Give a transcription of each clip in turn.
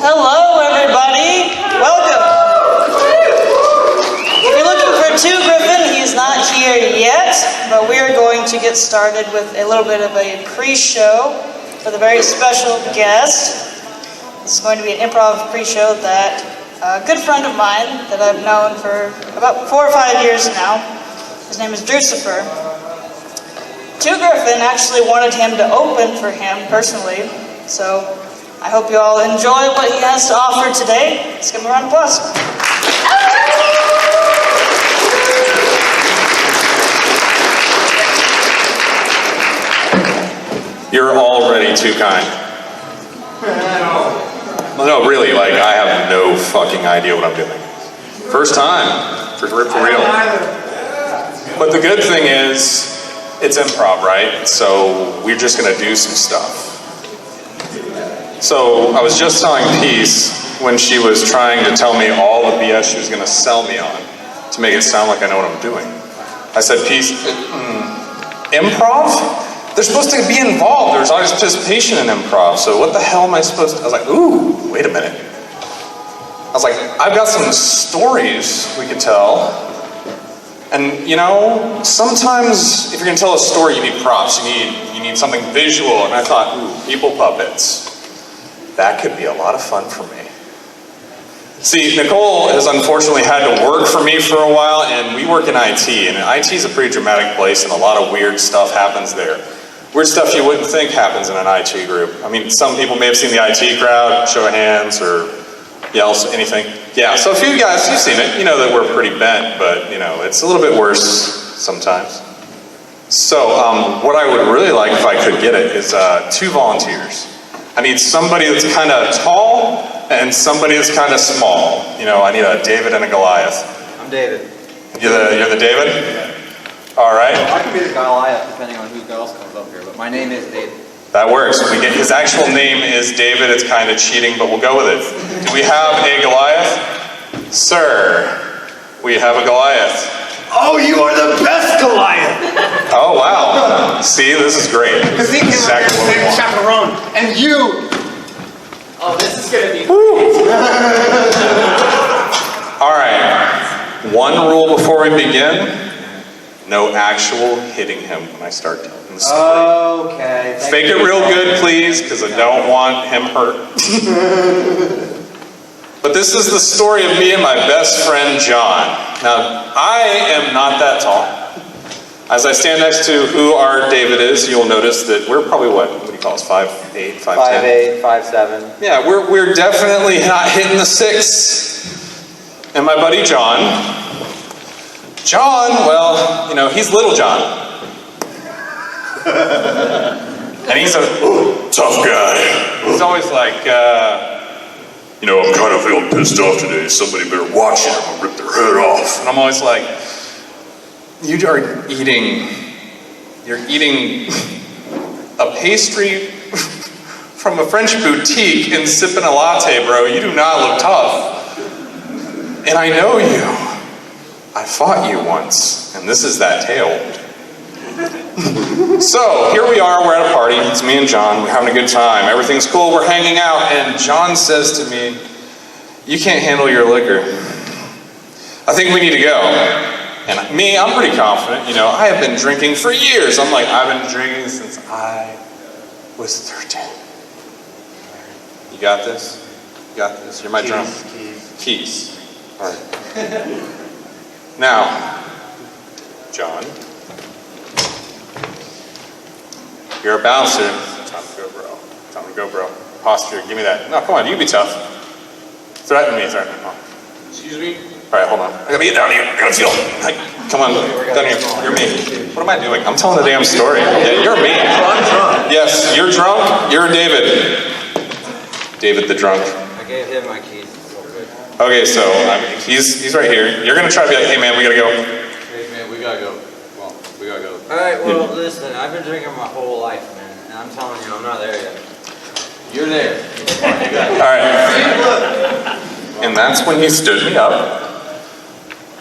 Hello, everybody. Welcome. If you're looking for Griffin, he's not here yet, but we are going to get started with a little bit of a pre-show for the very special guest. This is going to be an improv pre-show that a good friend of mine that I've known for about 4 or 5 years now. His name is Drucifer. Griffin actually wanted him to open for him personally, so I hope you all enjoy what he has to offer today. Let's give him a round of applause. You're already too kind. No, really, like, I have no fucking idea what I'm doing. First time, for real. But the good thing is, it's improv, right? So we're just gonna do some stuff. So I was just telling Peace when she was trying to tell me all the BS she was gonna sell me on to make it sound like I know what I'm doing. I said, Peace, improv? They're supposed to be involved. There's always participation in improv. So what the hell am I supposed to? I was like, ooh, wait a minute. I was like, I've got some stories we could tell. And you know, sometimes if you're gonna tell a story, you need props. You need something visual. And I thought, ooh, people puppets. That could be a lot of fun for me. See, Nicole has unfortunately had to work for me for a while, and we work in IT, and IT is a pretty dramatic place, and a lot of weird stuff happens there. Weird stuff you wouldn't think happens in an IT group. I mean, some people may have seen the IT crowd, show of hands, or yells, anything. Yeah, so a few guys, you've seen it. You know that we're pretty bent, but, you know, it's a little bit worse sometimes. So, what I would really like, if I could get it, is 2 volunteers. I need somebody that's kind of tall, and somebody that's kind of small. You know, I need a David and a Goliath. I'm David. You're the David? Yeah. All right. Well, I can be the Goliath depending on who else comes up here, but my name is David. That works. We get his actual name is David. It's kind of cheating, but we'll go with it. Do we have a Goliath? Sir, we have a Goliath. Oh, you are the best Goliath! Oh, wow. See, this is great. Because he came Exactly out what we here want. saying chaperone, and you... Oh, this is gonna be All right. One rule before we begin. No actual hitting him when I start telling the story. Okay. Fake it real good, please, because I don't want him hurt. But this is the story of me and my best friend, John. Now, I am not that tall. As I stand next to who our David is, you'll notice that we're probably, what do you call us, 5'8", 5'10"? 5'8", 5'7". Yeah, we're definitely not hitting the 6. And my buddy, John, well, you know, he's Little John. And he's a tough guy. He's always like, you know, I'm kind of feeling pissed off today. Somebody better watch it. I'm gonna rip their head off. And I'm always like, you're eating a pastry from a French boutique and sipping a latte, bro. You do not look tough. And I know you. I fought you once, and this is that tale. So, here we are, we're at a party, it's me and John, we're having a good time, everything's cool, we're hanging out, and John says to me, you can't handle your liquor. I think we need to go. And me, I'm pretty confident, you know, I have been drinking for years. I'm like, I've been drinking since I was 13. You got this? You got this? You're my drunk. Keys. All right. Now, John, you're a bouncer. Time to go, bro. Time to go, bro. Posture, give me that. No, come on, you be tough. Threaten me. Oh. Excuse me? All right, hold on. I gotta get down here. I gotta feel. Come on, down here. You're me. What am I doing? I'm telling the damn story. Yeah, you're me. I'm drunk. Yes, you're drunk. You're David. David the drunk. I gave him my keys. Okay, so he's right here. You're gonna try to be like, hey man, we gotta go. Hey man, we gotta go. Well, we gotta go. Alright, well, listen, I've been drinking my whole life, man, and I'm telling you, I'm not there yet. You're there. All right. And that's when he stood me up.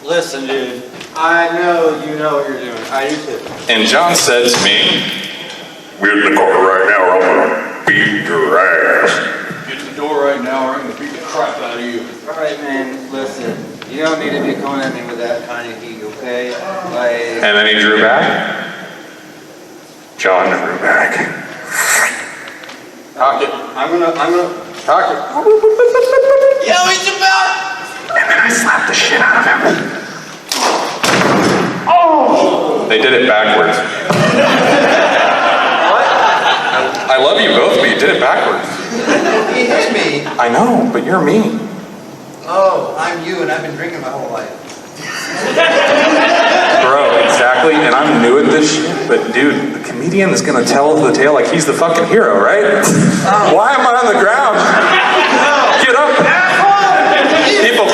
Listen, dude, I know you know what you're doing. I do too. And John said to me, Get in the car right now or I'm gonna beat your ass. Get to the door right now or I'm gonna Alright, man, listen. You don't need to be coming at me with that kind of heat, okay? Like... And then he drew back. John drew back. Cock it. I'm gonna... Cock it. Yo, he's about. And then I slapped the shit out of him. Oh! They did it backwards. I love you both, but you did it backwards. He hit me. I know, but you're mean. Oh, I'm you, and I've been drinking my whole life. Bro, exactly, and I'm new at this shit, but dude, the comedian is gonna tell the tale like he's the fucking hero, right? Why am I on the ground? Get up! People,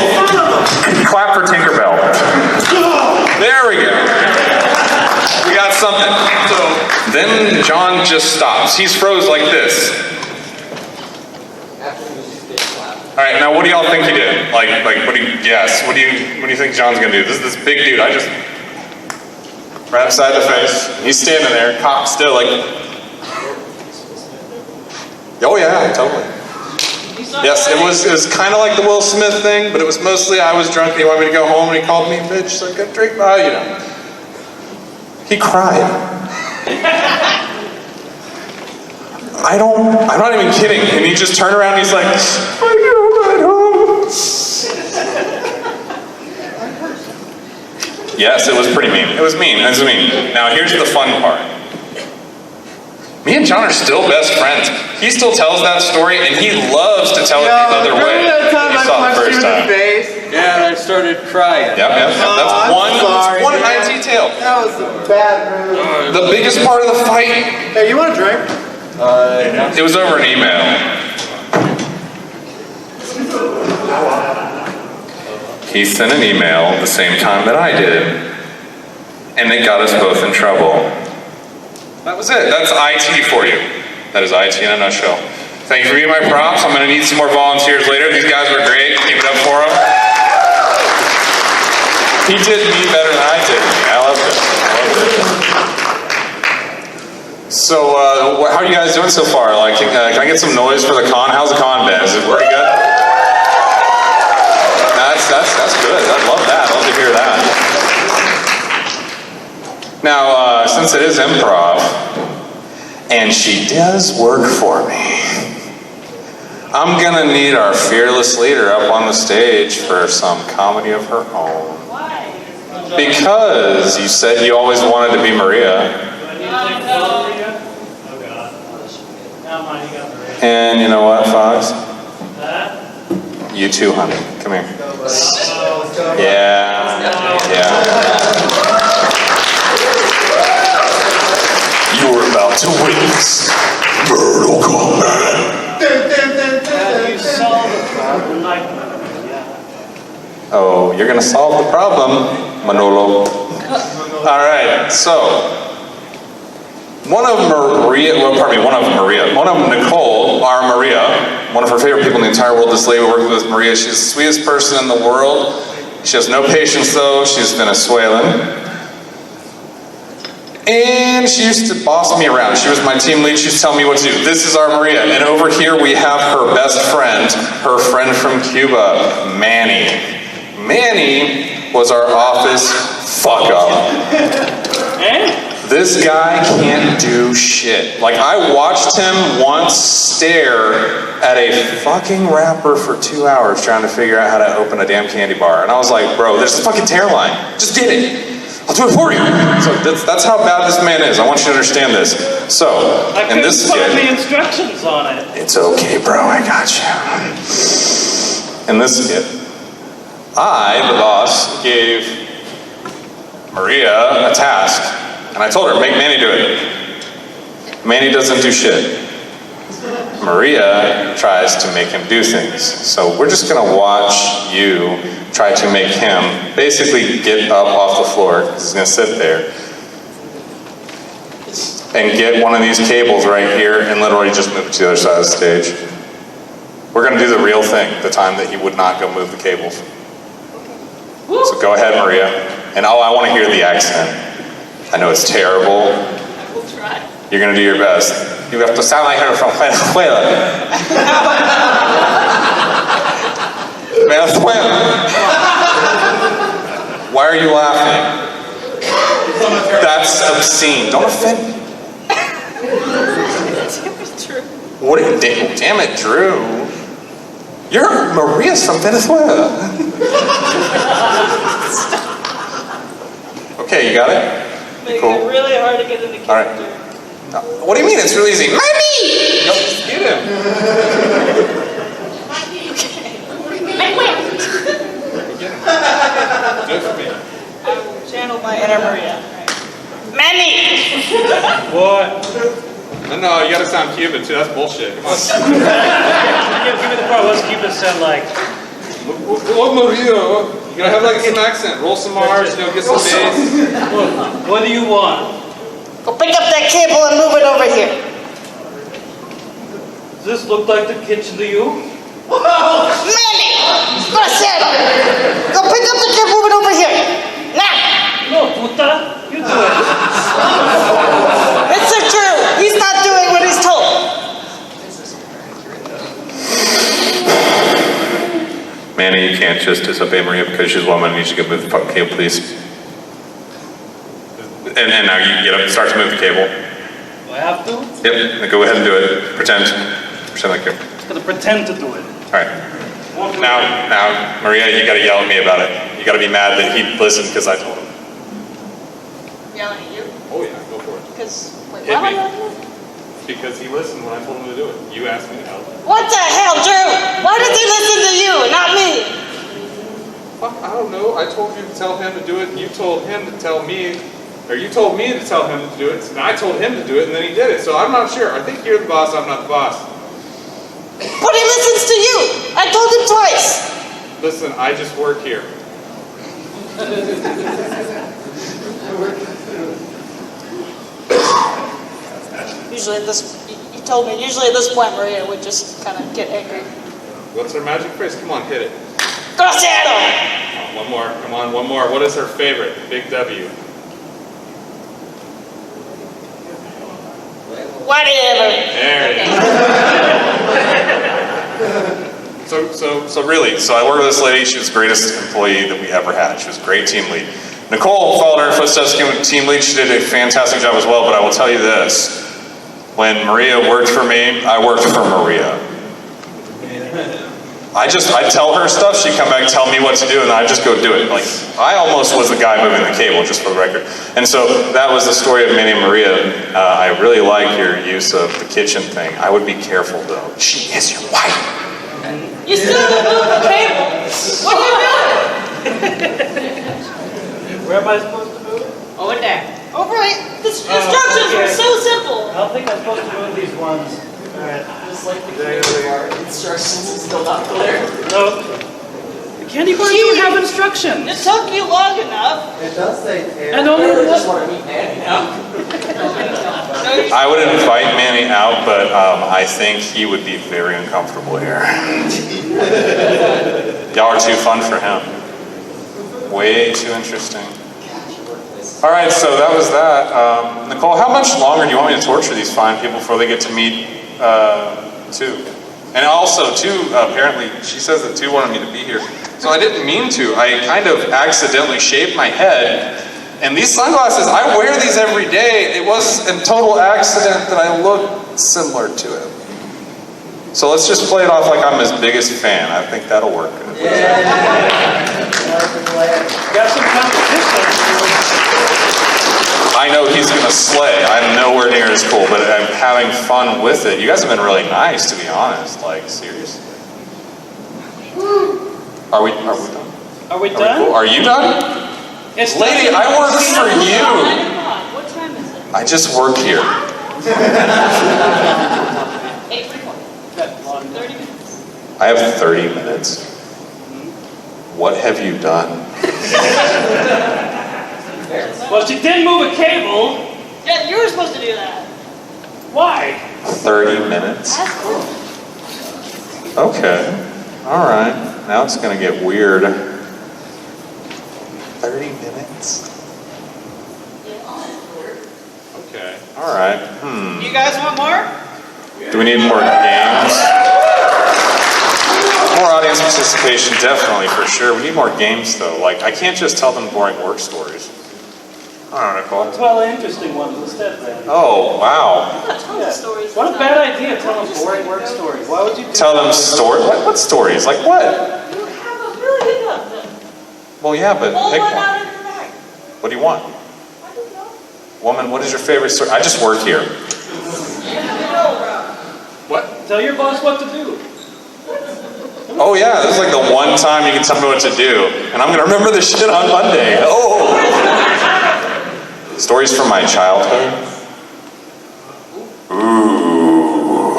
clap for Tinkerbell. There we go. We got something. So then John just stops. He's froze like this. All right, now what do y'all think he did? Like, what do you guess? What do you think John's gonna do? This big dude. I just right upside the face. He's standing there, cocked still, like. Oh yeah, totally. Yes, it was kind of like the Will Smith thing, but it was mostly I was drunk and he wanted me to go home and he called me a bitch, so I got drink, you know. He cried. I'm not even kidding. And he just turned around and he's like, I go right home. Yes, it was pretty mean. It was mean. Now here's the fun part. Me and John are still best friends. He still tells that story and he loves to tell it the other way. Remember that time You I saw it punched you first in the time. face? Yeah, and I started crying. Yep. That's one high detail. That was a bad move. The biggest part of the fight, Hey, you want a drink? it was over an email. He sent an email the same time that I did, and it got us both in trouble. That was it. That's IT for you. That is IT in a nutshell. Thank you for being my props. I'm going to need some more volunteers later. These guys were great. Keep it up for them. He did me better than I did. I loved it. So, how are you guys doing so far? Like, can I get some noise for the con? How's the con been? Is it pretty good? That's good. I love that. I love to hear that. Now, since it is improv, and she does work for me, I'm gonna need our fearless leader up on the stage for some comedy of her own. Why? Because you said you always wanted to be Maria. And you know what, Fox? You too, honey. Come here. Yeah. You're about to witness Mortal Kombat. Oh, you're gonna solve the problem, Manolo. All right, so one of Nicole, our Maria, one of her favorite people in the entire world, this lady working with Maria. She's the sweetest person in the world. She has no patience though. She's Venezuelan. And she used to boss me around. She was my team lead. She used to tell me what to do. This is our Maria. And over here we have her best friend, her friend from Cuba, Manny. Manny was our office fuck up. This guy can't do shit. Like, I watched him once stare at a fucking wrapper for 2 hours trying to figure out how to open a damn candy bar. And I was like, bro, there's a fucking tear line. Just get it. I'll do it for you. So that's how bad this man is. I want you to understand this. So, and this is find the instructions on it. It's okay, bro. I got you. And this is it. I, the boss, gave Maria a task. And I told her, make Manny do it. Manny doesn't do shit. Maria tries to make him do things. So we're just gonna watch you try to make him basically get up off the floor, because he's gonna sit there, and get one of these cables right here and literally just move it to the other side of the stage. We're gonna do the real thing, the time that he would not go move the cables. So go ahead, Maria. And I wanna hear the accent. I know it's terrible. We'll try. You're gonna do your best. You have to sound like her from Venezuela. Venezuela. are you laughing? That's obscene. Don't offend me. What are you doing? Damn it, Drew. You're Maria's from Venezuela. Okay, you got it? Making Cool. it really hard to get into All right. character. What do you mean? It's really easy. Mommy! Nope, just get him. Good for me. I will channel my inner Maria. Manny! What? No, you gotta sound Cuban too. That's bullshit. Come on. Give me the part. What's Cuban sound like? What Maria? You gotta have like some accent. Roll some R's, you know, get some bass. What do you want? Go pick up that cable and move it over here. Does this look like the kitchen to you? Manny! Grosero! Go pick up the cable, move it over here. Now! No, puta. You do it. Mr. Drew, he's not doing what he's told. Manny, you can't just disobey Maria because she's a woman. You should go move the fucking cable, please. And now you get up and start to move the cable. Do I have to? Yep, then go ahead and do it. Pretend like you're... I'm gonna pretend to do it. Alright. Now, Maria, you gotta yell at me about it. You gotta be mad that he listened because I told him. Yelling at you? Oh yeah, go for it. Because, wait, Hit why am I me. yelling at you? Because he listened when I told him to do it. You asked me to help. What the hell, Drew? Why does he listen to you and not me? Fuck, I don't know. I told you to tell him to do it, and you told him to tell me, or you told me to tell him to do it, and I told him to do it, and then he did it. So I'm not sure. I think you're the boss, I'm not the boss. But he listens to you. I told him twice. Listen, I just work here. Usually at this, you told me, usually at this point Maria would just kind of get angry. What's her magic phrase? Come on, hit it. Grosero! One more. Come on, one more. What is her favorite? Big W. Whatever. There it is. So really, I work with this lady. She was the greatest employee that we ever had. She was a great team lead. Nicole followed her footsteps, became a team lead. She did a fantastic job as well, but I will tell you this. When Maria worked for me, I worked for Maria. I tell her stuff, she'd come back, tell me what to do, and I just go do it. Like, I almost was the guy moving the cable, just for the record. And so that was the story of Manny and Maria. I really like your use of the kitchen thing. I would be careful, though. She is your wife. You still haven't moved the cable. What are you doing? Where am I supposed to move it? Over there. Over it. The instructions were so simple. I don't think I'm supposed to move these ones. Alright. Just like the candy bar, instructions is still not clear. No. The candy bar don't have instructions. It took you long enough. It does say I don't know I just what- want to meet Manny now. I would invite Manny out, but I think he would be very uncomfortable here. Y'all are too fun for him. Way too interesting. All right, so that was that. Nicole, how much longer do you want me to torture these fine people before they get to meet two? And also, two, apparently, she says that two wanted me to be here. So I didn't mean to. I kind of accidentally shaved my head. And these sunglasses, I wear these every day. It was a total accident that I look similar to him. So let's just play it off like I'm his biggest fan. I think that'll work. Got some competition. I know he's gonna slay. I'm nowhere near as cool, but I'm having fun with it. You guys have been really nice, to be honest. Like, seriously. Are we done? Are we Are we done? cool? Are you done? It's Lady, I work for you. What time is it? I just work here. 8:40. 30 minutes. I have 30 minutes. What have you done? Well, she did move a cable. Yeah, you were supposed to do that. Why? 30 minutes? Okay. All right. Now it's gonna get weird. 30 minutes? Okay. All right. You guys want more? Do we need more games? More audience participation, definitely, for sure. We need more games, though. Like, I can't just tell them boring work stories. I don't know, Nicole. Tell interesting ones instead, then. Oh, wow. What a bad idea, tell them boring work stories. Why would you do Tell them stories? What stories? Like what? You have a really good one. Well, yeah, but Pull pick one one. out of the bag. What do you want? I don't know. Woman, what is your favorite story? I just work here. What? Tell your boss what to do. Oh, yeah, this is like the one time you can tell me what to do. And I'm going to remember this shit on Monday. Oh! Stories from my childhood? Ooh.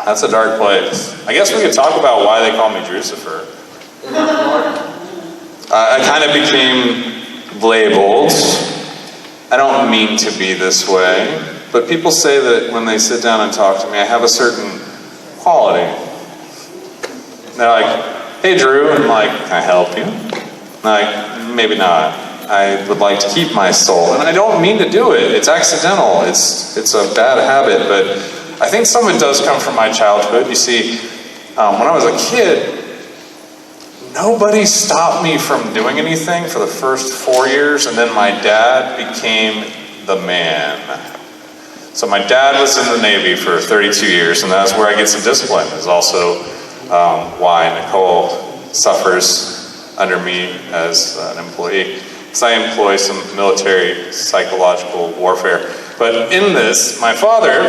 That's a dark place. I guess we could talk about why they call me Drucifer. I kind of became labeled. I don't mean to be this way, but people say that when they sit down and talk to me, I have a certain quality. They're like, hey Drew, and I'm like, can I help you? And they're like, maybe not. I would like to keep my soul. And I don't mean to do it. It's accidental. It's a bad habit, but I think some of it does come from my childhood. You see, when I was a kid, nobody stopped me from doing anything for the first 4 years, and then my dad became the man. So my dad was in the Navy for 32 years, and that's where I get some discipline. Is also why Nicole suffers under me as an employee. Because I employ some military psychological warfare. But in this, my father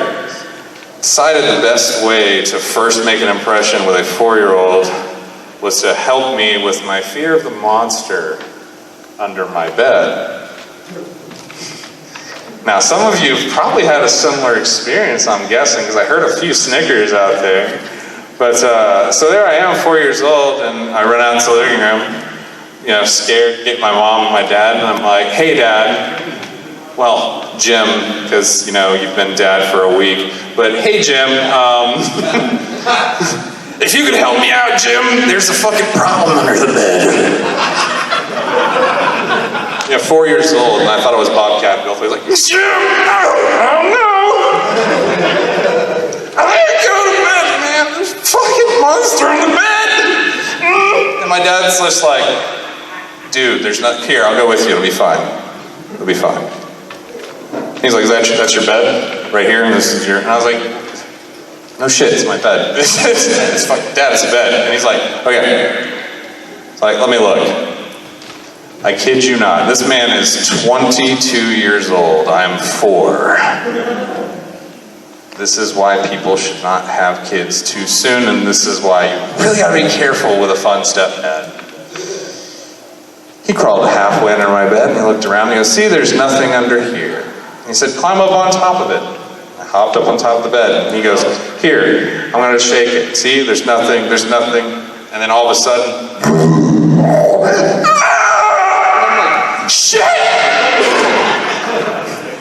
decided the best way to first make an impression with a 4-year-old was to help me with my fear of the monster under my bed. Now, some of you have probably had a similar experience, I'm guessing, because I heard a few snickers out there. But, so there I am, 4 years old, and I run out into the living room, scared, get my mom and my dad, and I'm like, hey, Dad. Well, Jim, because, you've been dad for a week. But, hey, Jim, if you could help me out, Jim, there's a fucking problem under the bed. 4 years old, and I thought it was Bobcat Bill. He was like, Jim, oh no! I gotta go to bed, man. There's a fucking monster in the bed! And my dad's just like, dude, there's not, here, I'll go with you, it'll be fine. It'll be fine. He's like, that's your bed? Right here, and this is your, and I was like, no shit, it's my bed. It's fucking, Dad, it's a bed. And he's like, okay. It's like, let me look. I kid you not, this man is 22 years old. I'm 4. This is why people should not have kids too soon, and this is why you really gotta be careful with a fun stepdad. He crawled halfway under my bed, and he looked around, and he goes, see, there's nothing under here. And he said, climb up on top of it. I hopped up on top of the bed, and he goes, here, I'm gonna shake it. See, there's nothing. And then all of a sudden, shit!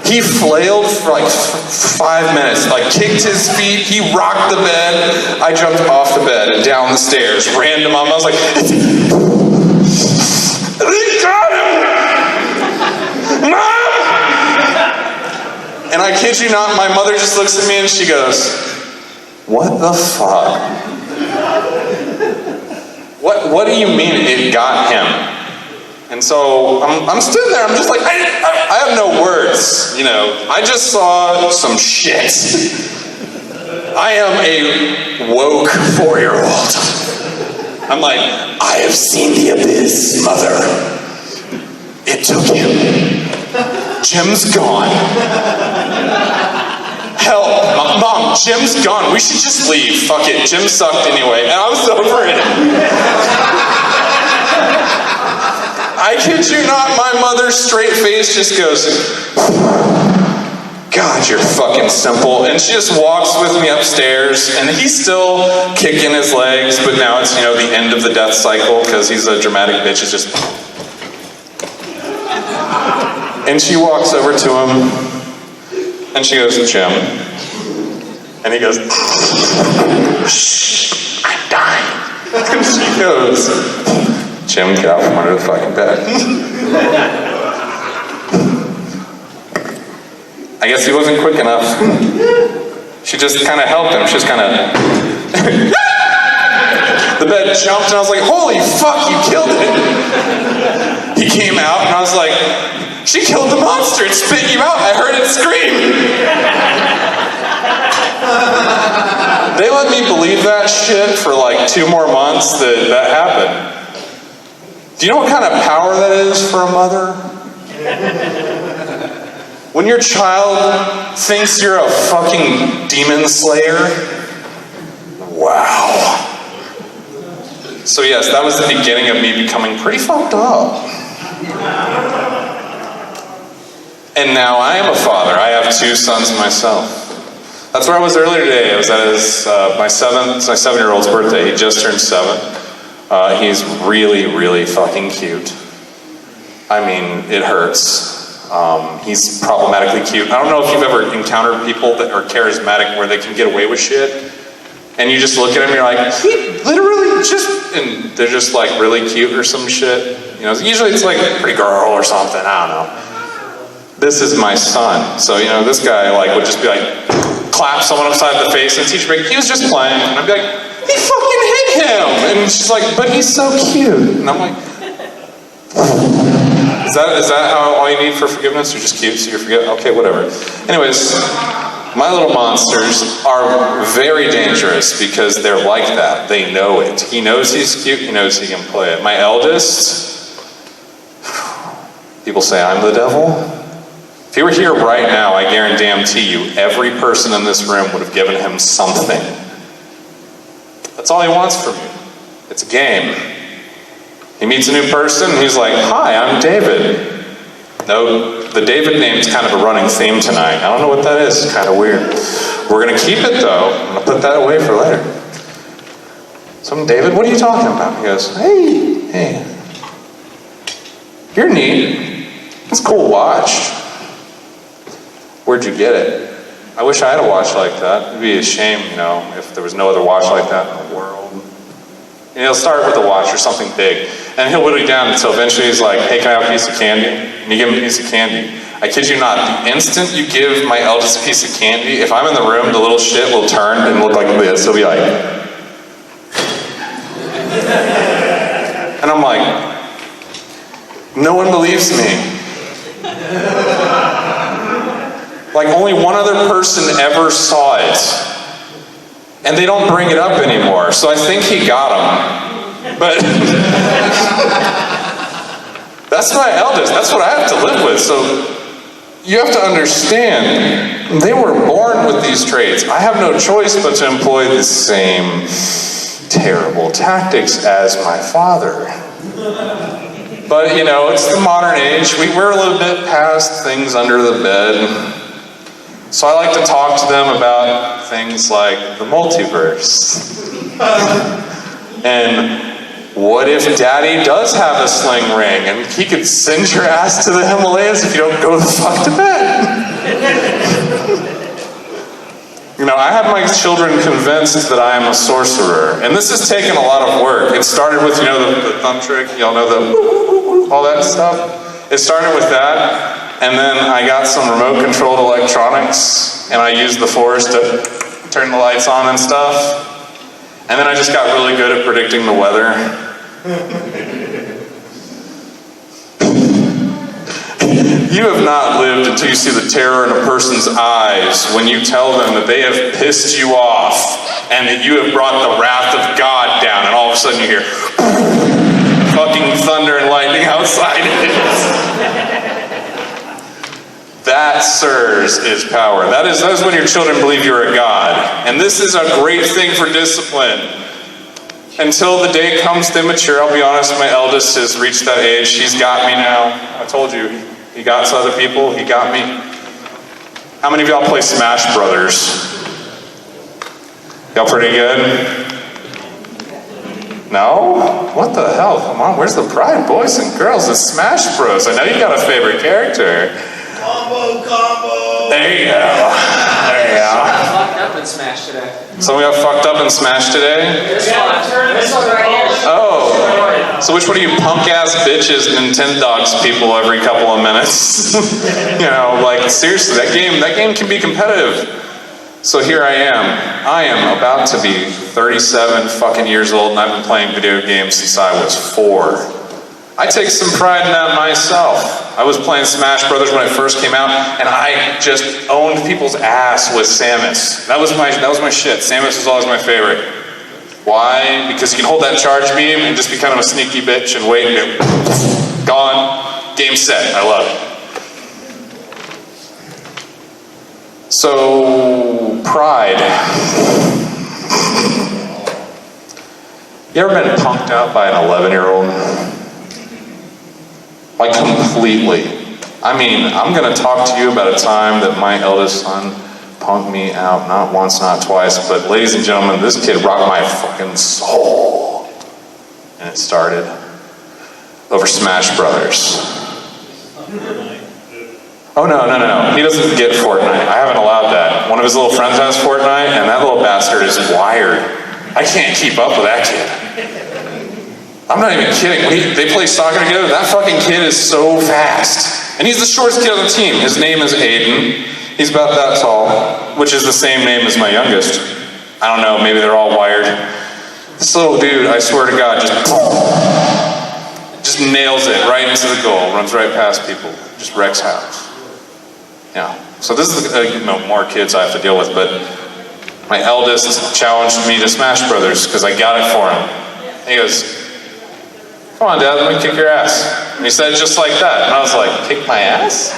He flailed for like 5 minutes, like kicked his feet, he rocked the bed. I jumped off the bed and down the stairs, ran to Mom. I was like, they got him! Mom! And I kid you not, my mother just looks at me and she goes, what the fuck? What do you mean it got him? And so I'm sitting there, I'm just like, I have no words, I just saw some shit. I am a woke 4-year-old. I'm like, I have seen the abyss, Mother. It took him. Jim's gone. Hell, Mom, Jim's gone. We should just leave. Fuck it, Jim sucked anyway. And I was over it. I kid you not, my mother's straight face just goes, God, you're fucking simple. And she just walks with me upstairs, and he's still kicking his legs, but now it's, the end of the death cycle, because he's a dramatic bitch. It's just... And she walks over to him, and she goes, Jim. And he goes, shh, I'm dying. And she goes, Jim, get out from under the fucking bed. I guess he wasn't quick enough. She just kind of helped him. She just kind of... bed, jumped, and I was like, holy fuck, you killed it. He came out, and I was like, she killed the monster. It spit you out. I heard it scream. They let me believe that shit for like 2 more months that happened. Do you know what kind of power that is for a mother? When your child thinks you're a fucking demon slayer? Wow. So yes, that was the beginning of me becoming pretty fucked up. And now I am a father. I have 2 sons myself. That's where I was earlier today. I was at my 7-year-old's birthday. He just turned 7. He's really, really fucking cute. I mean, it hurts. He's problematically cute. I don't know if you've ever encountered people that are charismatic where they can get away with shit. And you just look at him and you're like, he literally just, and they're just like really cute or some shit. You know, usually it's like a pretty girl or something, I don't know. This is my son. So, you know, this guy like would just be like, clap someone upside the face and teach me, he was just playing. And I'd be like, he fucking hit him. And she's like, but he's so cute. And I'm like, is that how all you need for forgiveness? You're just cute, so you forget? Okay, whatever. Anyways, my little monsters are very dangerous because they're like that. They know it. He knows he's cute. He knows he can play it. My eldest, people say I'm the devil. If he were here right now, I guarantee you, every person in this room would have given him something. That's all he wants from you. It's a game. He meets a new person, and he's like, hi, I'm David. No, the David name's kind of a running theme tonight. I don't know what that is. It's kind of weird. We're going to keep it, though. I'm going to put that away for later. So I'm, David, what are you talking about? He goes, hey. You're neat. It's a cool watch. Where'd you get it? I wish I had a watch like that. It'd be a shame, you know, if there was no other watch like that in the world. And he'll start with a watch or something big. And he'll whittle you down until eventually he's like, hey, can I have a piece of candy? And you give him a piece of candy. I kid you not, the instant you give my eldest a piece of candy, if I'm in the room, the little shit will turn and look like this. He'll be like... And I'm like, no one believes me. Like, only one other person ever saw it. And they don't bring it up anymore. So I think he got him. But that's my eldest. That's what I have to live with. So you have to understand, they were born with these traits. I have no choice but to employ the same terrible tactics as my father. But, you know, it's the modern age. We're a little bit past things under the bed. So I like to talk to them about things like the multiverse. And what if Daddy does have a sling ring and he could send your ass to the Himalayas if you don't go the fuck to bed? You know, I have my children convinced that I am a sorcerer. And this has taken a lot of work. It started with, you know, the thumb trick. Y'all know the all that stuff? It started with that. And then I got some remote-controlled electronics, and I used the Force to turn the lights on and stuff. And then I just got really good at predicting the weather. You have not lived until you see the terror in a person's eyes when you tell them that they have pissed you off and that you have brought the wrath of God down, and all of a sudden you hear fucking thunder and lightning outside. That, sirs, is power. That is when your children believe you're a god. And this is a great thing for discipline. Until the day comes to mature, I'll be honest, my eldest has reached that age. She's got me now. I told you, he got to other people, he got me. How many of y'all play Smash Brothers? Y'all pretty good? No? What the hell? Come on, where's the pride, boys and girls? The Smash Bros. I know you got a favorite character. Combo! There you go. There you go. Fucked up and smashed today. Someone got fucked up and smashed today? This one right here. Oh. So which one of you punk-ass bitches Nintendogs people every couple of minutes? You know, like, seriously, that game can be competitive. So here I am about to be 37 fucking years old, and I've been playing video games since I was 4. I take some pride in that myself. I was playing Smash Brothers when it first came out, and I just owned people's ass with Samus. That was my shit. Samus was always my favorite. Why? Because you can hold that charge beam and just be kind of a sneaky bitch and wait and go, gone, game set. I love it. So, pride. You ever been punked out by an 11-year-old? Like, completely. I mean, I'm gonna talk to you about a time that my eldest son punked me out, not once, not twice, but ladies and gentlemen, this kid rocked my fucking soul. And it started over Smash Brothers. Oh, no. He doesn't get Fortnite. I haven't allowed that. One of his little friends has Fortnite, and that little bastard is wired. I can't keep up with that kid. I'm not even kidding. They play soccer together. That fucking kid is so fast. And he's the shortest kid on the team. His name is Aiden. He's about that tall, which is the same name as my youngest. I don't know, maybe they're all wired. This little dude, I swear to God, just nails it right into the goal, runs right past people, just wrecks house. Yeah, so this is more kids I have to deal with, but my eldest challenged me to Smash Brothers because I got it for him. He goes, "Come on, Dad, let me kick your ass." And he said it just like that, and I was like, "Kick my ass?"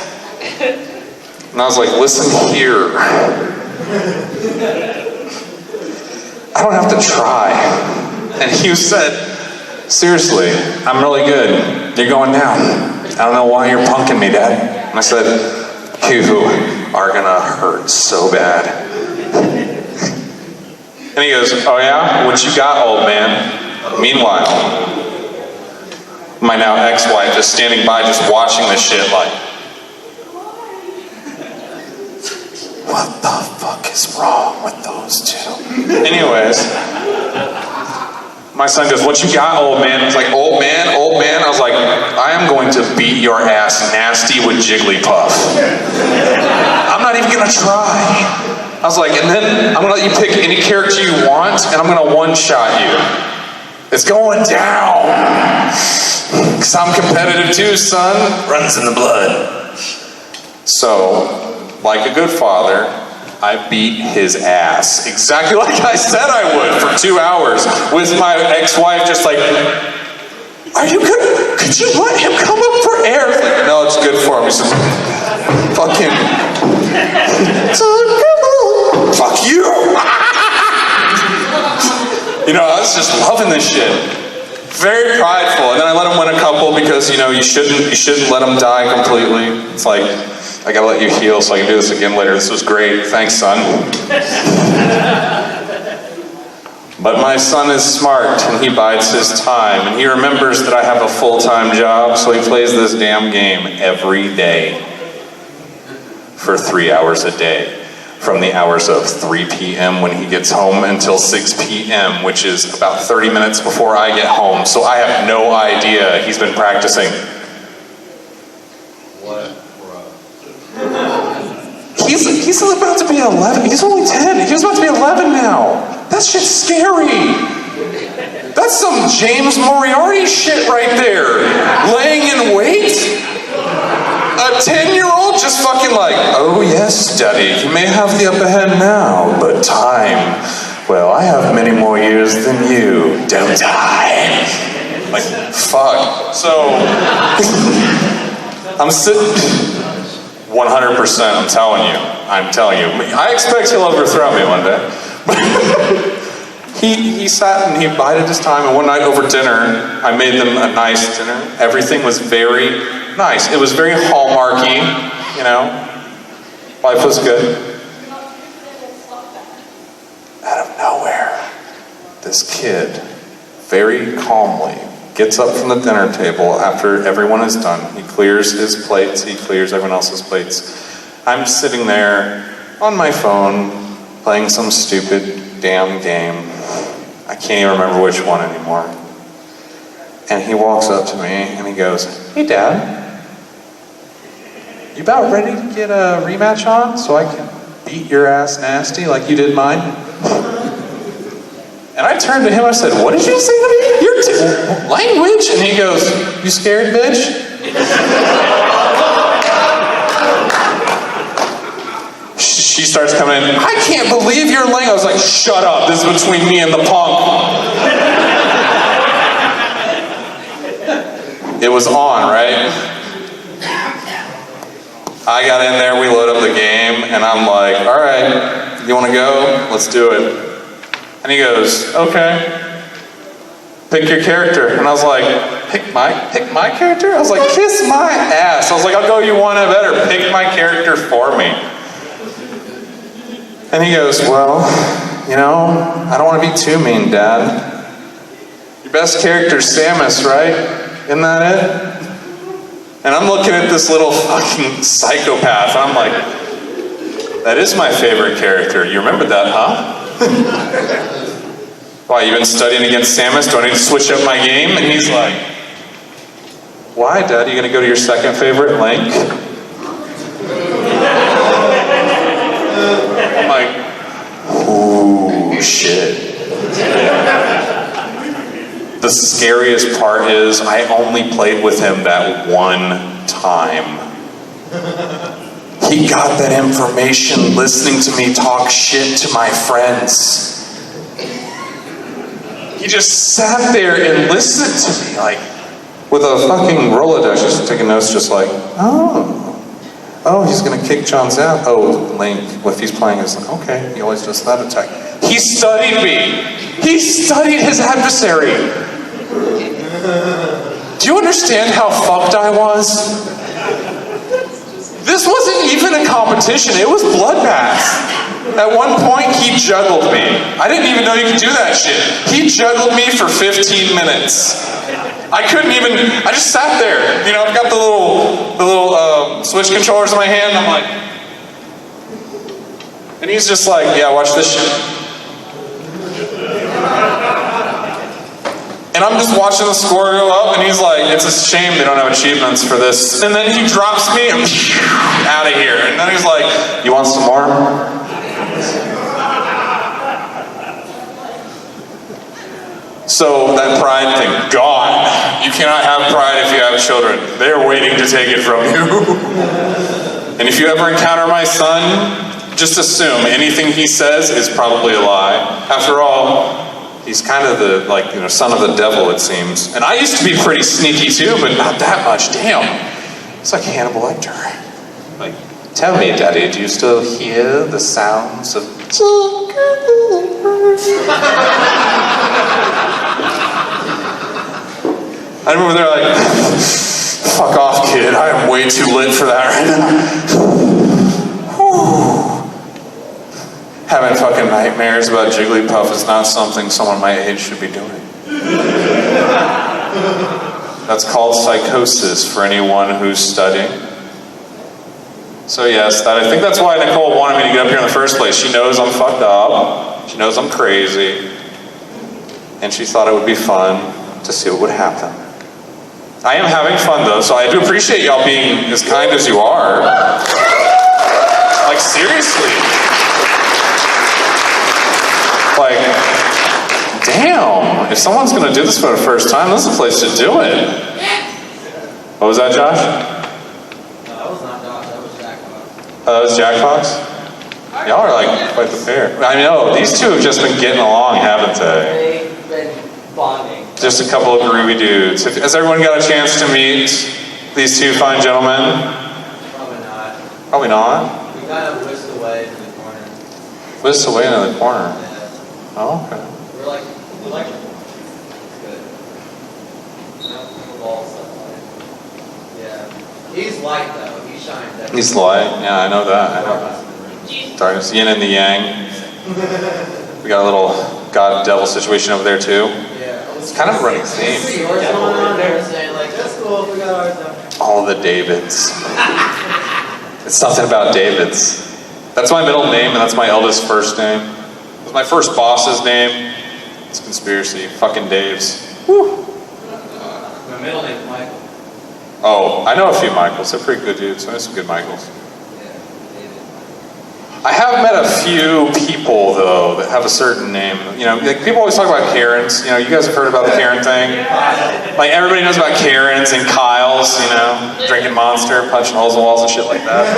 And I was like, "Listen here. I don't have to try." And he said, "Seriously, I'm really good. You're going down. I don't know why you're punking me, Dad." And I said, "You are gonna hurt so bad." And he goes, "Oh yeah? What you got, old man?" Meanwhile, my now ex-wife is standing by just watching this shit like, what the fuck is wrong with those two? Anyways, my son goes, "What you got, old man?" He's like, old man? I was like, "I am going to beat your ass nasty with Jigglypuff. I'm not even gonna try." I was like, "And then I'm gonna let you pick any character you want, and I'm gonna one-shot you. It's going down. Because I'm competitive too, son. Runs in the blood." So, like a good father, I beat his ass. Exactly like I said I would for 2 hours with my ex-wife just like, "Are you good? Could you let him come up for air?" Like, "No, it's good for him." He says, "Fucking, fuck you." You know, I was just loving this shit. Very prideful. And then I let him win a couple because, you shouldn't let him die completely. It's like, I gotta let you heal so I can do this again later. This was great. Thanks, son. But my son is smart, and he bides his time, and he remembers that I have a full-time job, so he plays this damn game every day for 3 hours a day, from the hours of 3 p.m. when he gets home until 6 p.m., which is about 30 minutes before I get home, so I have no idea he's been practicing. He's about to be 11. He's only 10. He was about to be 11 now. That shit's scary. That's some James Moriarty shit right there. Laying in wait. A 10-year-old just fucking like, "Oh yes, Daddy, you may have the upper hand now, but time, well, I have many more years than you, don't I?" Like, fuck. So, I'm sitting... 100%, I'm telling you. I expect he'll overthrow me one day. He sat and he bided his time, and one night over dinner, I made them a nice dinner. Everything was very nice. It was very Hallmarky, Life was good. Out of nowhere, this kid, very calmly, gets up from the dinner table after everyone is done. He clears his plates, he clears everyone else's plates. I'm sitting there on my phone, playing some stupid damn game. I can't even remember which one anymore. And he walks up to me and he goes, "Hey, Dad, you about ready to get a rematch on so I can beat your ass nasty like you did mine? And I turned to him, I said, what did you say to me? Your language? And he goes, you scared, bitch? She starts coming in, I can't believe your language. I was like, shut up, this is between me and the punk. It was on, right? I got in there, we load up the game, and I'm like, all right, you want to go? Let's do it. And he goes, okay. Pick your character. And I was like, pick my character? I was like, kiss my ass. I was like, I'll go you one better. Pick my character for me. And he goes, well, you know, I don't want to be too mean, Dad. Your best character's Samus, right? Isn't that it? And I'm looking at this little fucking psychopath, and I'm like, that is my favorite character. You remembered that, huh? Why, you been studying against Samus? Do I need to switch up my game? And he's like, why, Dad? Are you going to go to your second favorite, Link? I'm like, ooh, shit. The scariest part is I only played with him that one time. He got that information listening to me talk shit to my friends. He just sat there and listened to me, like, with a fucking Rolodex, just taking notes, just like, oh, he's gonna kick John's out. Oh, Link, if he's playing, is like, okay, he always does that attack. He studied me. He studied his adversary. Do you understand how fucked I was? This wasn't even a competition, it was bloodbath. At one point, he juggled me. I didn't even know you could do that shit. He juggled me for 15 minutes. I couldn't even, I just sat there. You know, I've got the little Switch controllers in my hand, I'm like, and he's just like, yeah, watch this shit. And I'm just watching the score go up, and he's like, it's a shame they don't have achievements for this. And then he drops me, and out of here. And then he's like, you want some more? So that pride thing, gone. You cannot have pride if you have children. They're waiting to take it from you. And if you ever encounter my son, just assume anything he says is probably a lie. After all, he's kind of the, son of the devil, it seems. And I used to be pretty sneaky too, but not that much. Damn. It's like Hannibal Lecter. Like, tell me, Daddy, do you still hear the sounds of... I remember they're like, fuck off, kid. I am way too lit for that right now. Having fucking nightmares about Jigglypuff is not something someone my age should be doing. That's called psychosis for anyone who's studying. So yes, I think that's why Nicole wanted me to get up here in the first place. She knows I'm fucked up. She knows I'm crazy. And she thought it would be fun to see what would happen. I am having fun though, so I do appreciate y'all being as kind as you are. Like, seriously. Like, damn, if someone's gonna do this for the first time, this is the place to do it. What was that, Josh? No, that was not Josh, that was Jack Fox. Oh, that was Jack Fox? Y'all are like quite the pair. I know, these two have just been getting along, haven't they? They've been bonding. Just a couple of groovy dudes. Has everyone got a chance to meet these two fine gentlemen? Probably not. Probably not. We kind of whisked away from the corner. Whisked away into the corner. Yeah. Oh, okay. We like it. It's good. No ball stuff like it. Yeah. He's light though. He shines. He's light. Yeah, I know that. I know that. Darkness, yin and the yang. We got a little God-devil situation over there too. Yeah. It's kind of a running theme. See yours going on there saying like, that's cool if we got ours done. All the Davids. It's something about Davids. That's my middle name, and that's my eldest first name. It's my first boss's name. It's conspiracy. Fucking Daves. Woo. My middle name's Michael. Oh, I know a few Michaels. They're pretty good dudes. I know some good Michaels. Yeah, David. I have met a few people though that have a certain name. You know, like people always talk about Karens. You know, you guys have heard about the Karen thing. Like everybody knows about Karens and Kyles. You know, drinking Monster, punching holes in walls and shit like that.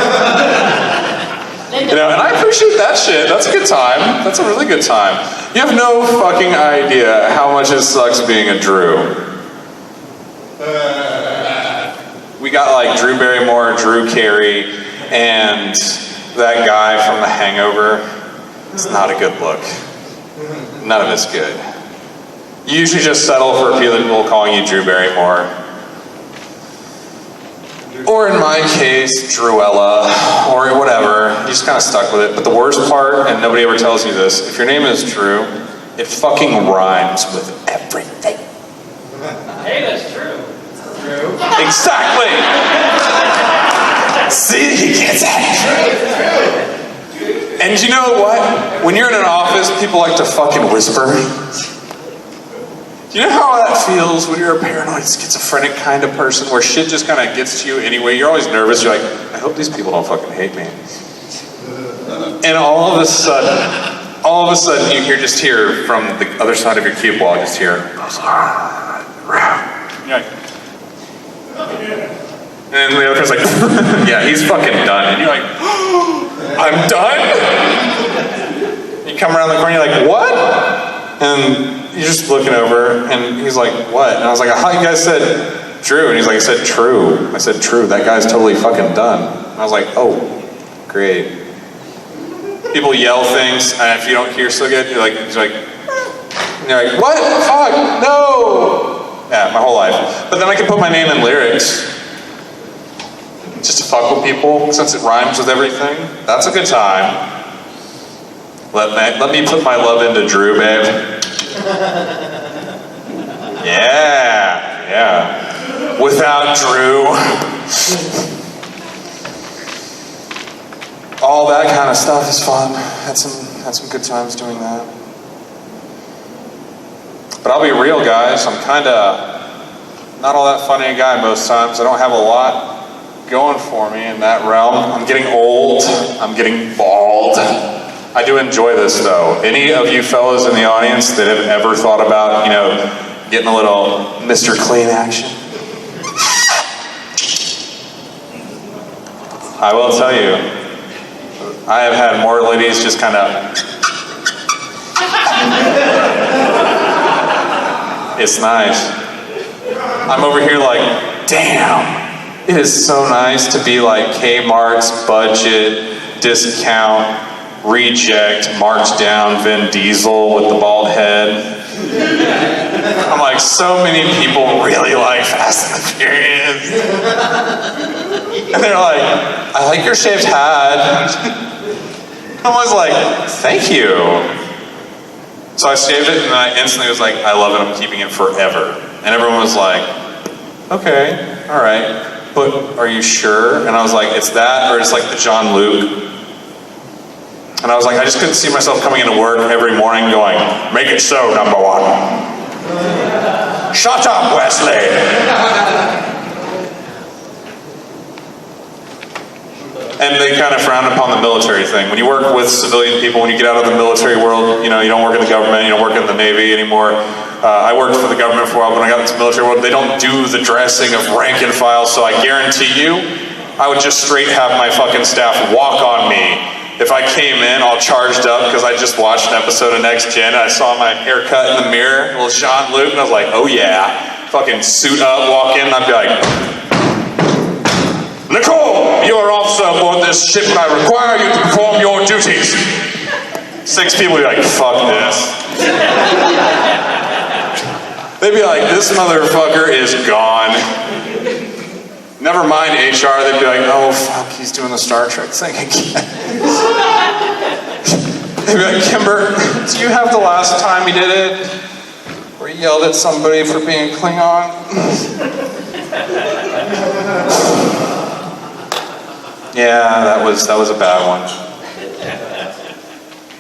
You know, and I appreciate that shit. That's a good time. That's a really good time. You have no fucking idea how much it sucks being a Drew. We got like Drew Barrymore, Drew Carey, and that guy from The Hangover. It's not a good look. None of it's good. You usually just settle for people calling you Drew Barrymore. Or in my case, Drewella, or whatever. You just kind of stuck with it. But the worst part, and nobody ever tells you this, if your name is Drew, it fucking rhymes with everything. Hey, that's true. True. Exactly! See, he gets it. And you know what? When you're in an office, people like to fucking whisper. You know how that feels when you're a paranoid, schizophrenic kind of person where shit just kind of gets to you anyway? You're always nervous. You're like, I hope these people don't fucking hate me. And all of a sudden, you just hear from the other side of your cubicle, I just hear, you're like, and then the other person's like, yeah, he's fucking done. And you're like, I'm done? You come around the corner, you're like, what? And you're just looking over, and he's like, what? And I was like, I thought you guys said Drew. And he's like, I said true. I said true. That guy's totally fucking done. And I was like, oh, great. People yell things, and if you don't hear so good, you're like, and you're like, what? Fuck, no! Yeah, my whole life. But then I can put my name in lyrics. Just to fuck with people, since it rhymes with everything. That's a good time. Let me put my love into Drew, babe. Yeah. Without Drew. All that kind of stuff is fun. Had some good times doing that. But I'll be real, guys. I'm kind of not all that funny a guy most times. I don't have a lot going for me in that realm. I'm getting old. I'm getting bald. I do enjoy this though. Any of you fellas in the audience that have ever thought about, getting a little Mr. Clean action? I will tell you, I have had more ladies just kind of... It's nice. I'm over here like, damn, it is so nice to be like Kmart's budget, discount, reject, march down Vin Diesel with the bald head. I'm like, so many people really like Fast and the Furious. And they're like, I like your shaved head. I was like, thank you. So I shaved it and I instantly was like, I love it, I'm keeping it forever. And everyone was like, okay, all right, but are you sure? And I was like, it's that or it's like the John Luke. And I was like, I just couldn't see myself coming into work every morning going, make it so, number one. Shut up, Wesley. And they kind of frown upon the military thing. When you work with civilian people, when you get out of the military world, you don't work in the government, you don't work in the Navy anymore. I worked for the government for a while, but when I got into the military world, they don't do the dressing of rank and file, so I guarantee you, I would just straight have my fucking staff walk on me. If I came in all charged up because I just watched an episode of Next Gen and I saw my haircut in the mirror, little Jean Luc, and I was like, oh yeah. Fucking suit up, walk in, and I'd be like, Nicole, you are officer aboard this ship and I require you to perform your duties. 6 people would be like, fuck this. They'd be like, this motherfucker is gone. Never mind HR, they'd be like, oh fuck, he's doing the Star Trek thing again. They'd be like, Kimber, do you have the last time he did it? Where he yelled at somebody for being Klingon? Yeah, that was a bad one.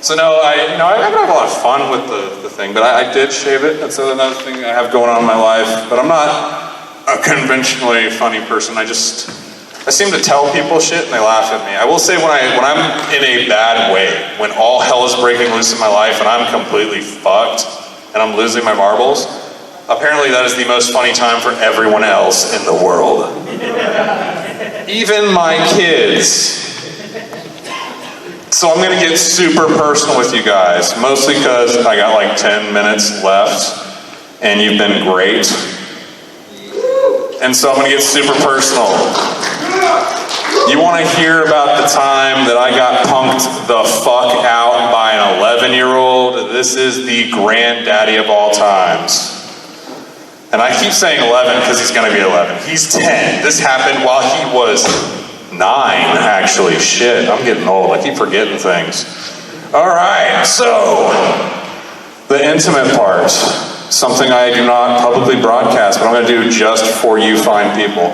So no, I have a lot of fun with the thing, but I did shave it. That's another thing I have going on in my life. But I'm not a conventionally funny person. I just I seem to tell people shit and they laugh at me. I will say when I'm in a bad way, when all hell is breaking loose in my life and I'm completely fucked and I'm losing my marbles, apparently that is the most funny time for everyone else in the world. Even my kids. So I'm gonna get super personal with you guys, mostly because I got like 10 minutes left and you've been great. And so I'm gonna get super personal. You wanna hear about the time that I got punked the fuck out by an 11-year-old? This is the granddaddy of all times. And I keep saying 11 because he's gonna be 11. He's 10. This happened while he was 9, actually. Shit, I'm getting old. I keep forgetting things. All right, so the intimate part. Something I do not publicly broadcast, but I'm going to do just for you fine people.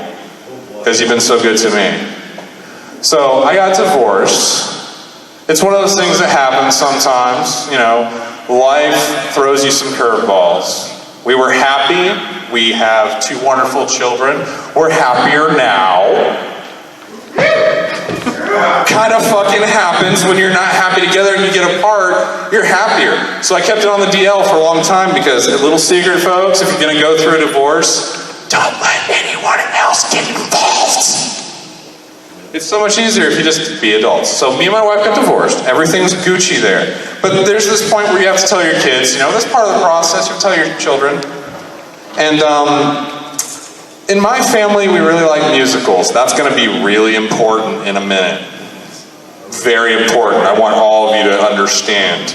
Because you've been so good to me. So, I got divorced. It's one of those things that happens sometimes. You know, life throws you some curveballs. We were happy. We have 2 wonderful children. We're happier now. Kind of fucking happens when you're not happy together and you get apart, you're happier. So I kept it on the DL for a long time because, a little secret, folks, if you're going to go through a divorce, don't let anyone else get involved. It's so much easier if you just be adults. So me and my wife got divorced. Everything's Gucci there. But there's this point where you have to tell your kids, you know, that's part of the process. You tell your children. And, in my family, we really like musicals. That's going to be really important in a minute. Very important. I want all of you to understand.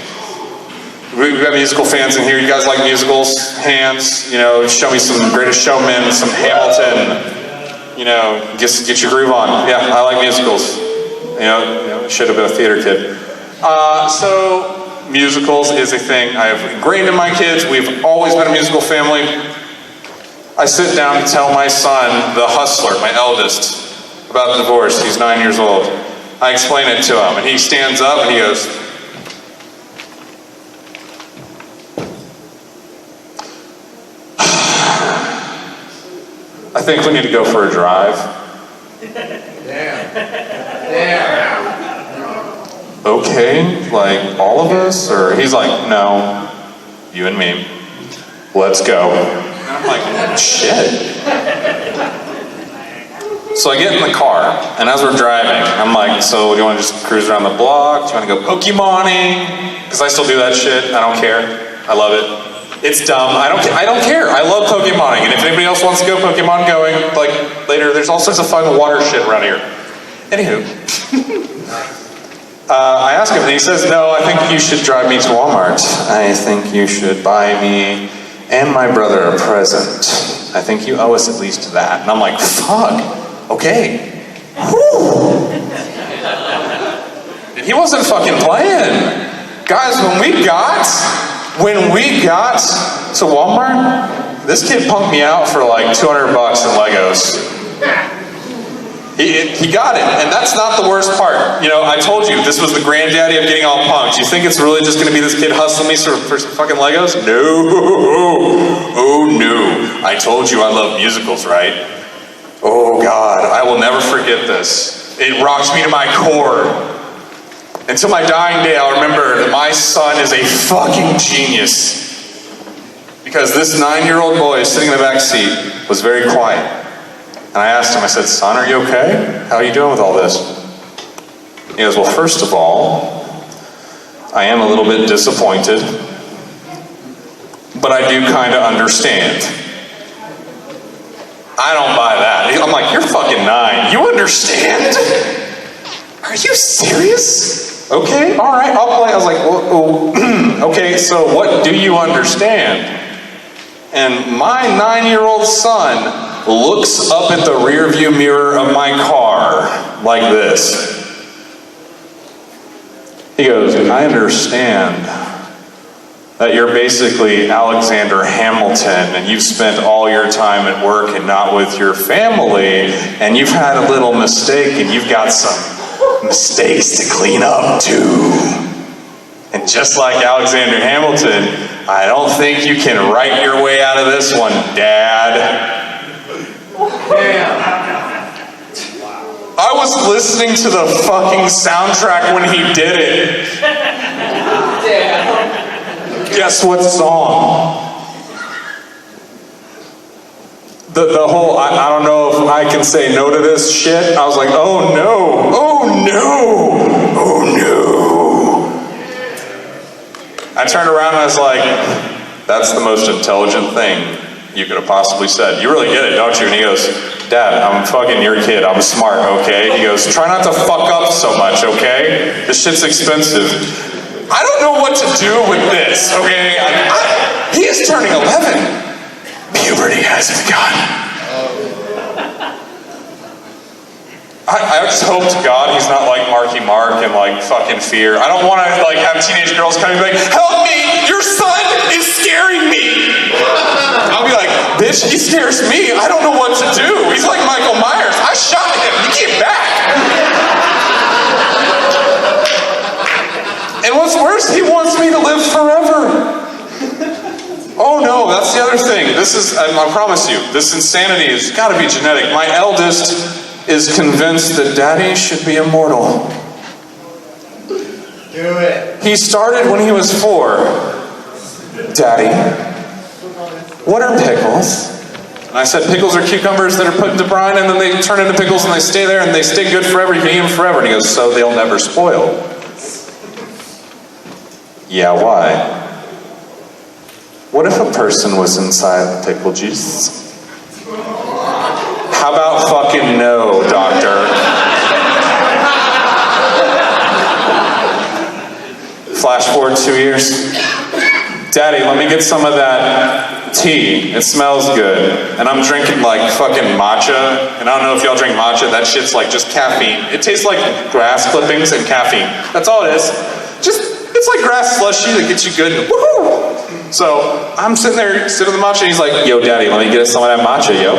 We've got musical fans in here. You guys like musicals? Hands. You know, show me some Greatest Showman, some Hamilton. You know, get your groove on. Yeah, I like musicals. You know, should have been a theater kid. So, musicals is a thing I have ingrained in my kids. We've always been a musical family. I sit down to tell my son, the hustler, my eldest, about the divorce. He's 9 years old. I explain it to him, and he stands up and he goes, I think we need to go for a drive. Damn. Okay, like all of us? Or he's like, no, you and me. Let's go. And I'm like, shit. So I get in the car, and as we're driving, I'm like, so do you want to just cruise around the block? Do you want to go Pokemoning? Because I still do that shit. I don't care. I love it. It's dumb. I don't care. I love Pokemoning. And if anybody else wants to go Pokemon going, like, later, there's all sorts of fun water shit around here. Anywho. I ask him, and he says, no, I think you should drive me to Walmart. I think you should buy me and my brother a present. I think you owe us at least that. And I'm like, fuck, okay. Whew. And he wasn't fucking playing. Guys, when we got to Walmart, this kid punked me out for like $200 in Legos. He got it, and that's not the worst part. You know, I told you, this was the granddaddy of getting all punked. You think it's really just going to be this kid hustling me for some fucking Legos? No. Oh, no. I told you I love musicals, right? Oh, God. I will never forget this. It rocks me to my core. Until my dying day, I'll remember that my son is a fucking genius. Because this 9-year-old boy sitting in the back seat was very quiet. And I asked him, I said, son, are you okay? How are you doing with all this? He goes, well, first of all, I am a little bit disappointed, but I do kind of understand. I don't buy that. I'm like, you're fucking 9. You understand? Are you serious? Okay, all right, I'll play. I was like, well, okay, so what do you understand? And my 9-year-old son looks up at the rearview mirror of my car like this. He goes, I understand that you're basically Alexander Hamilton and you've spent all your time at work and not with your family, and you've had a little mistake and you've got some mistakes to clean up too. And just like Alexander Hamilton, I don't think you can write your way out of this one, Dad. Damn. I was listening to the fucking soundtrack when he did it. Guess what song? The whole, I don't know if I can say no to this shit. I was like, oh no, oh no, oh no. I turned around and I was like, that's the most intelligent thing you could have possibly said. You really get it, don't you? And he goes, Dad, I'm fucking your kid. I'm smart, okay? He goes, try not to fuck up so much, okay? This shit's expensive. I don't know what to do with this, okay? He is turning 11. Puberty has begun. I just hope to God he's not like Marky Mark and like fucking Fear. I don't want to like have teenage girls coming and be like, help me, your son is scaring me. I'll be like, bitch, he scares me. I don't know what to do. He's like Michael Myers. I shot him. He came back. And what's worse, he wants me to live forever. Oh no, that's the other thing. This is, I promise you, this insanity has got to be genetic. My eldest is convinced that Daddy should be immortal. Do it. He started when he was 4. Daddy, what are pickles? And I said, pickles are cucumbers that are put into brine and then they turn into pickles and they stay there and they stay good forever. You can eat them forever. And he goes, so they'll never spoil. Yeah, why? What if a person was inside the pickle juice? How about fucking no, doctor? Flash forward 2 years. Daddy, let me get some of that tea. It smells good. And I'm drinking like fucking matcha. And I don't know if y'all drink matcha. That shit's like just caffeine. It tastes like grass clippings and caffeine. That's all it is. It's like grass slushy that gets you good. Woohoo! So I'm sitting there, sipping the matcha, and he's like, yo, Daddy, let me get some of that matcha, yo.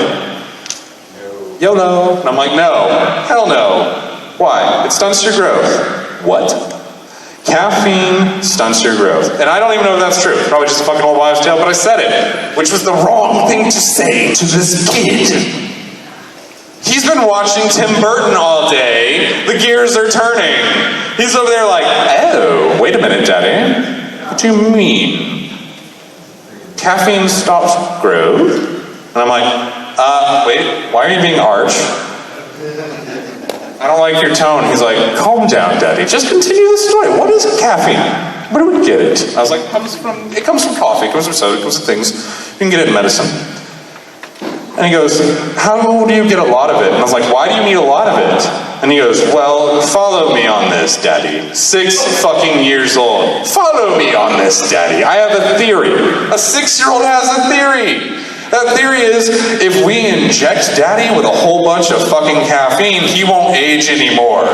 YOLO. And I'm like, no. Hell no. Why? It stunts your growth. What? Caffeine stunts your growth. And I don't even know if that's true. Probably just a fucking old wives' tale, but I said it. Which was the wrong thing to say to this kid. He's been watching Tim Burton all day. The gears are turning. He's over there like, oh, wait a minute, Daddy. What do you mean? Caffeine stops growth? And I'm like, wait, why are you being arch? I don't like your tone. He's like, calm down, Daddy. Just continue the story. What is caffeine? Where do we get it? I was like, it comes from coffee, it comes from soda, it comes from things. You can get it in medicine. And he goes, how do you get a lot of it? And I was like, why do you need a lot of it? And he goes, well, follow me on this, Daddy. 6 fucking years old. Follow me on this, Daddy. I have a theory. A 6-year-old has a theory. That theory is, if we inject Daddy with a whole bunch of fucking caffeine, he won't age anymore.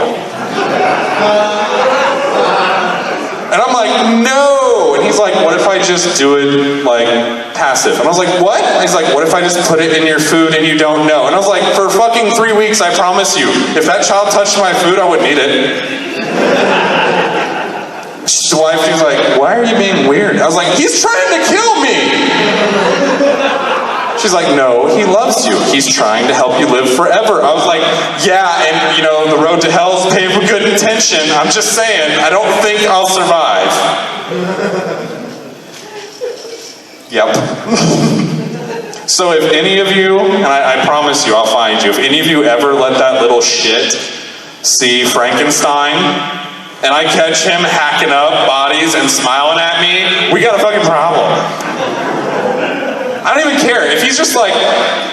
And I'm like, no. And he's like, what if I just do it, like, passive? And I was like, what? And he's like, what if I just put it in your food and you don't know? And I was like, for fucking 3 weeks, I promise you, if that child touched my food, I wouldn't eat it. His wife, she's like, why are you being weird? I was like, he's trying to kill me. She's like, no, he loves you. He's trying to help you live forever. I was like, yeah, and, you know, the road to hell is paved with good intention. I'm just saying, I don't think I'll survive. Yep. So if any of you, and I promise you, I'll find you, if any of you ever let that little shit see Frankenstein, and I catch him hacking up bodies and smiling at me, we got a fucking problem. I don't even care. If he's just like,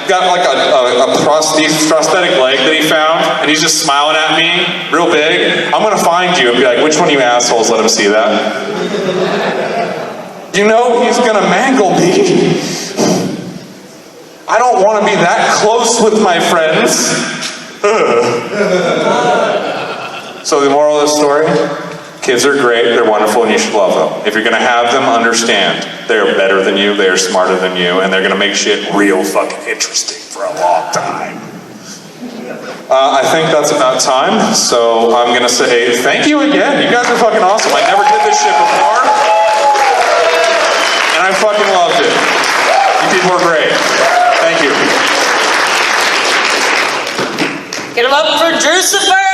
got like a prosthetic leg that he found, and he's just smiling at me, real big, I'm gonna find you and be like, which one of you assholes let him see that? You know he's gonna mangle me. I don't wanna be that close with my friends. So the moral of the story, kids are great, they're wonderful, and you should love them. If you're gonna have them, understand, they're better than you, they're smarter than you, and they're gonna make shit real fucking interesting for a long time. I think that's about time, so I'm gonna say thank you again. You guys are fucking awesome. I never did this shit before, and I fucking loved it. You people are great. Thank you. Get a up for Drucifer!